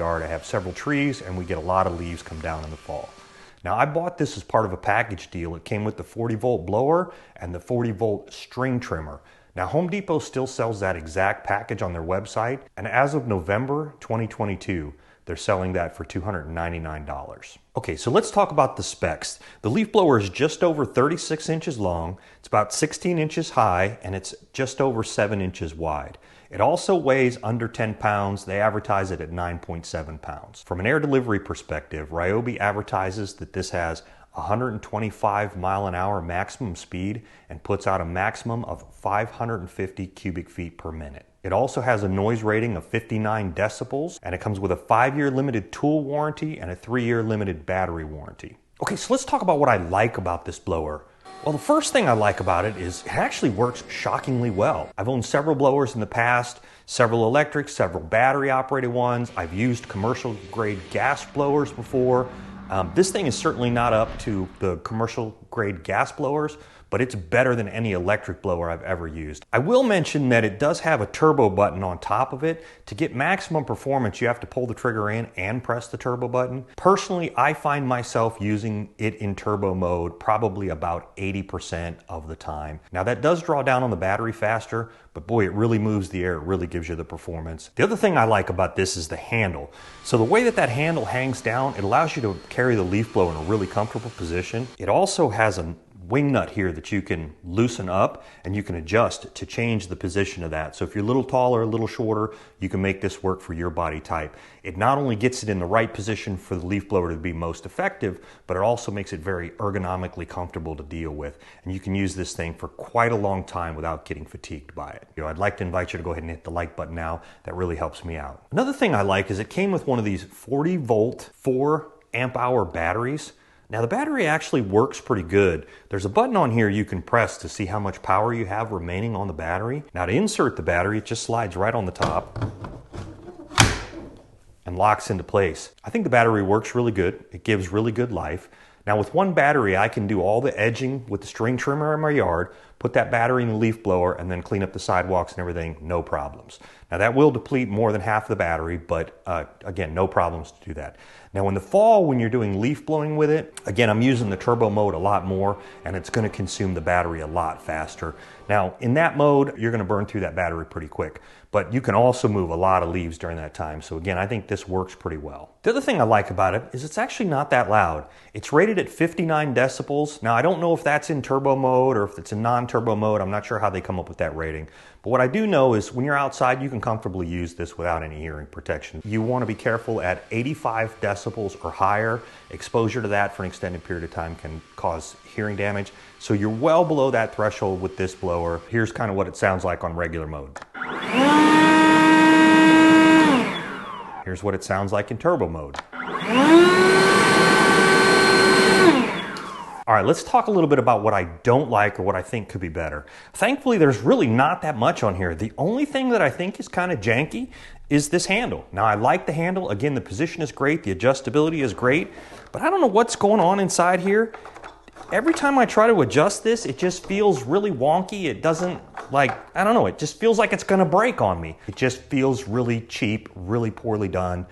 I have several trees and we get a lot of leaves come down in the fall. Now I bought this as part of a package deal. It came with the 40-volt blower and the 40-volt string trimmer. Now Home Depot still sells that exact package on their website, and as of November 2022, they're selling that for $299. Okay, so let's talk about the specs. The leaf blower is just over 36 inches long, it's about 16 inches high, and it's just over 7 inches wide. It also weighs under 10 pounds. They advertise it at 9.7 pounds. From an air delivery perspective, Ryobi advertises that this has 125 mile an hour maximum speed and puts out a maximum of 550 cubic feet per minute. It also has a noise rating of 59 decibels, and it comes with a 5-year limited tool warranty and a 3-year limited battery warranty. Okay, so let's talk about what I like about this blower. Well, the first thing I like about it is it actually works shockingly well. I've owned several blowers in the past, several electric, several battery operated ones. I've used commercial grade gas blowers before. This thing is certainly not up to the commercial grade gas blowers, but it's better than any electric blower I've ever used. I will mention that it does have a turbo button on top of it. To get maximum performance, you have to pull the trigger in and press the turbo button. Personally, I find myself using it in turbo mode probably about 80% of the time. Now that does draw down on the battery faster, but boy, it really moves the air. It really gives you the performance. The other thing I like about this is the handle. So the way that that handle hangs down, it allows you to carry the leaf blower in a really comfortable position. It also has a wing nut here that you can loosen up and you can adjust to change the position of that. So if you're a little taller, a little shorter, you can make this work for your body type. It not only gets it in the right position for the leaf blower to be most effective, but it also makes it very ergonomically comfortable to deal with. And you can use this thing for quite a long time without getting fatigued by it. I'd like to invite you to go ahead and hit the like button now. That really helps me out. Another thing I like is it came with one of these 40-volt, 4-amp-hour batteries. Now the battery actually works pretty good. There's a button on here you can press to see how much power you have remaining on the battery. Now to insert the battery, it just slides right on the top and locks into place. I think the battery works really good. It gives really good life. Now with one battery, I can do all the edging with the string trimmer in my yard, put that battery in the leaf blower, and then clean up the sidewalks and everything, no problems. Now that will deplete more than half the battery, but again, no problems to do that. Now in the fall, when you're doing leaf blowing with it, again, I'm using the turbo mode a lot more, and it's gonna consume the battery a lot faster. Now in that mode, you're gonna burn through that battery pretty quick, but you can also move a lot of leaves during that time. So again, I think this works pretty well. The other thing I like about it is it's actually not that loud. It's rated at 59 decibels. Now I don't know if that's in turbo mode or if it's in non-turbo mode. I'm not sure how they come up with that rating. But what I do know is when you're outside, you can comfortably use this without any hearing protection. You want to be careful at 85 decibels or higher. Exposure to that for an extended period of time can cause hearing damage. So you're well below that threshold with this blower. Here's kind of what it sounds like on regular mode. Here's what it sounds like in turbo mode. All right, let's talk a little bit about what I don't like or what I think could be better. Thankfully, there's really not that much on here. The only thing that I think is kind of janky is this handle. Now, I like the handle. Again, the position is great. The adjustability is great. But I don't know what's going on inside here. Every time I try to adjust this, it just feels really wonky. It doesn't, like, I don't know, it just feels like it's gonna break on me. It just feels really cheap, really poorly done.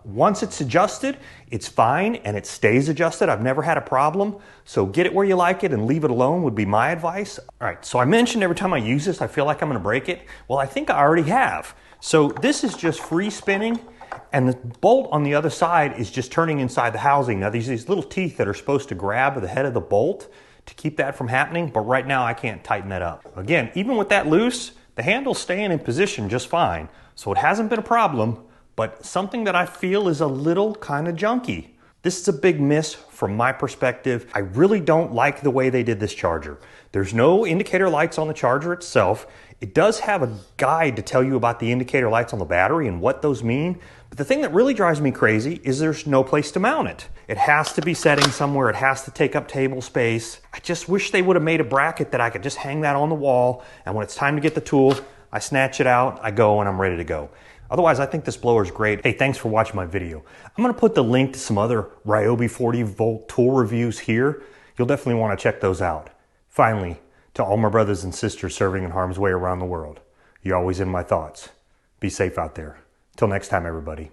Once it's adjusted, it's fine and it stays adjusted. I've never had a problem. So get it where you like it and leave it alone would be my advice. All right, so I mentioned every time I use this, I feel like I'm gonna break it. Well, I think I already have. So this is just free spinning and the bolt on the other side is just turning inside the housing. Now there's these little teeth that are supposed to grab the head of the bolt to keep that from happening, but right now I can't tighten that up. Again, even with that loose, the handle's staying in position just fine. So it hasn't been a problem, but something that I feel is a little kind of junky. This is a big miss from my perspective. I really don't like the way they did this charger. There's no indicator lights on the charger itself. It does have a guide to tell you about the indicator lights on the battery and what those mean. But the thing that really drives me crazy is there's no place to mount it. It has to be setting somewhere. It has to take up table space. I just wish they would have made a bracket that I could just hang that on the wall. And when it's time to get the tool, I snatch it out, I go, and I'm ready to go. Otherwise, I think this blower is great. Hey, thanks for watching my video. I'm gonna put the link to some other Ryobi 40-volt tool reviews here. You'll definitely wanna check those out. Finally, to all my brothers and sisters serving in harm's way around the world, you're always in my thoughts. Be safe out there. Till next time, everybody.